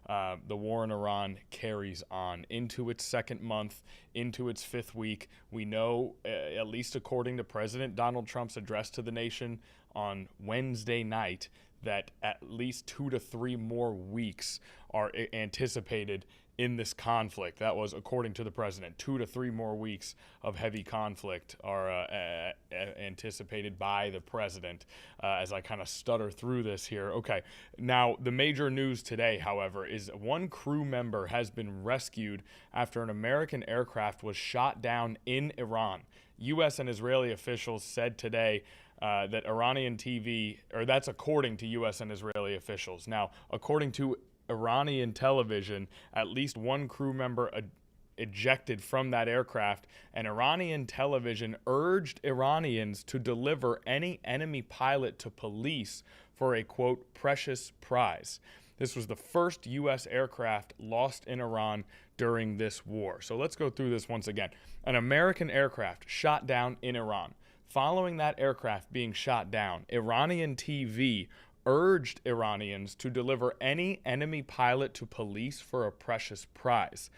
the war in Iran carries on into its second month, into its fifth week. We know, at least according to President Donald Trump's address to the nation on Wednesday night, that at least 2 to 3 more weeks are anticipated in this conflict. That was according to the president. 2 to 3 more weeks of heavy conflict are anticipated by the president, as I kind of stutter through this here. Okay, now the major news today, however, is one crew member has been rescued after an American aircraft was shot down in Iran. U.S. and Israeli officials said today that Iranian TV, or that's according to U.S. and Israeli officials. Now, according to Iranian television, at least one crew member ejected from that aircraft, and Iranian television urged Iranians to deliver any enemy pilot to police for a, quote, precious prize. This was the first U.S. aircraft lost in Iran during this war. So let's go through this once again. An American aircraft shot down in Iran. Following that aircraft being shot down, Iranian TV urged Iranians to deliver any enemy pilot to police for a precious prize.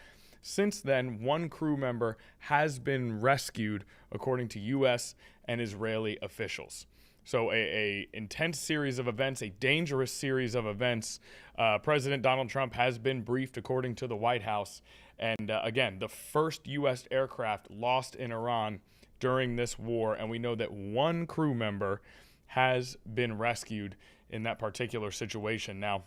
Since then, one crew member has been rescued, according to U.S. and Israeli officials. So a intense series of events, a dangerous series of events. President Donald Trump has been briefed, according to the White House. And again, the first U.S. aircraft lost in Iran during this war. And we know that one crew member has been rescued in that particular situation. Now,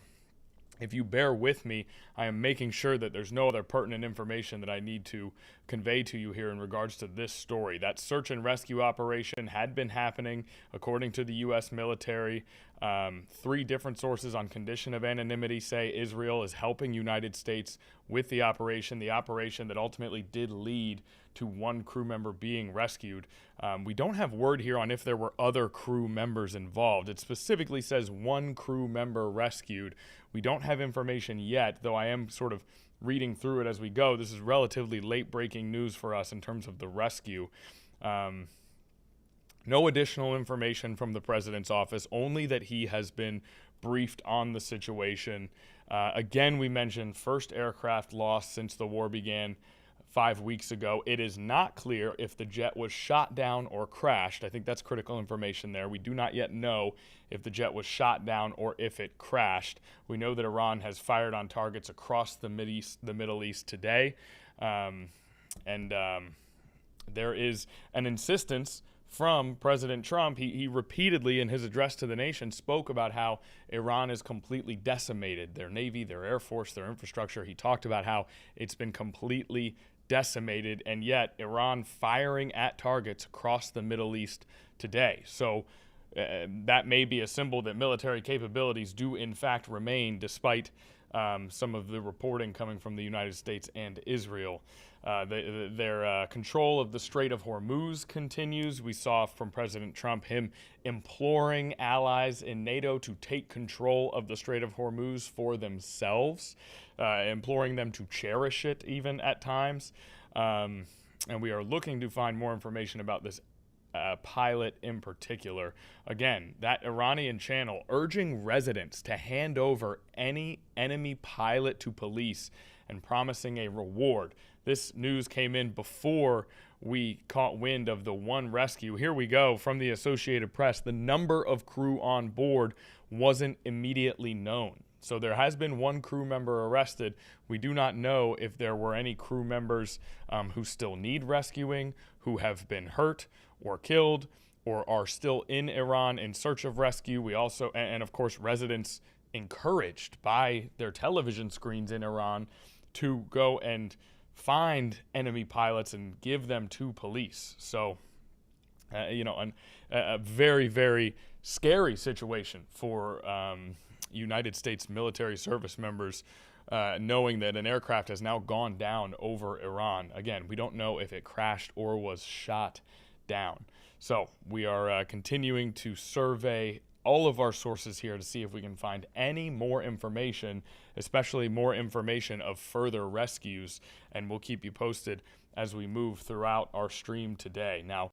if you bear with me, I am making sure that there's no other pertinent information that I need to convey to you here in regards to this story. That search and rescue operation had been happening, according to the U.S. military. 3 different sources on condition of anonymity say Israel is helping United States with the operation that ultimately did lead to one crew member being rescued. We don't have word here on if there were other crew members involved. It specifically says one crew member rescued. We don't have information yet, though I am sort of reading through it as we go. This is relatively late-breaking news for us in terms of the rescue. No additional information from the president's office, only that he has been briefed on the situation. Again, we mentioned first aircraft lost since the war began 5 weeks ago. It is not clear if the jet was shot down or crashed. I think that's critical information there. We do not yet know if the jet was shot down or if it crashed. We know that Iran has fired on targets across the Middle East today. There is an insistence from President Trump. He repeatedly, in his address to the nation, spoke about how Iran is completely decimated. Their Navy, their Air Force, their infrastructure. He talked about how it's been completely decimated, and yet Iran firing at targets across the Middle East today. So that may be a symbol that military capabilities do in fact remain, despite some of the reporting coming from the United States and Israel. Their control of the Strait of Hormuz continues. We saw from President Trump him imploring allies in NATO to take control of the Strait of Hormuz for themselves, imploring them to cherish it even at times. And we are looking to find more information about this pilot in particular. Again, that Iranian channel urging residents to hand over any enemy pilot to police and promising a reward. This news came in before we caught wind of the one rescue. Here we go from the Associated Press. The number of crew on board wasn't immediately known. So there has been one crew member arrested. We do not know if there were any crew members who still need rescuing, who have been hurt or killed, or are still in Iran in search of rescue. We also, and of course, residents encouraged by their television screens in Iran to go and find enemy pilots and give them to police. So, a very, very scary situation for United States military service members, knowing that an aircraft has now gone down over Iran. Again, we don't know if it crashed or was shot down. So we are continuing to survey all of our sources here to see if we can find any more information, especially more information of further rescues, and we'll keep you posted as we move throughout our stream today. Now,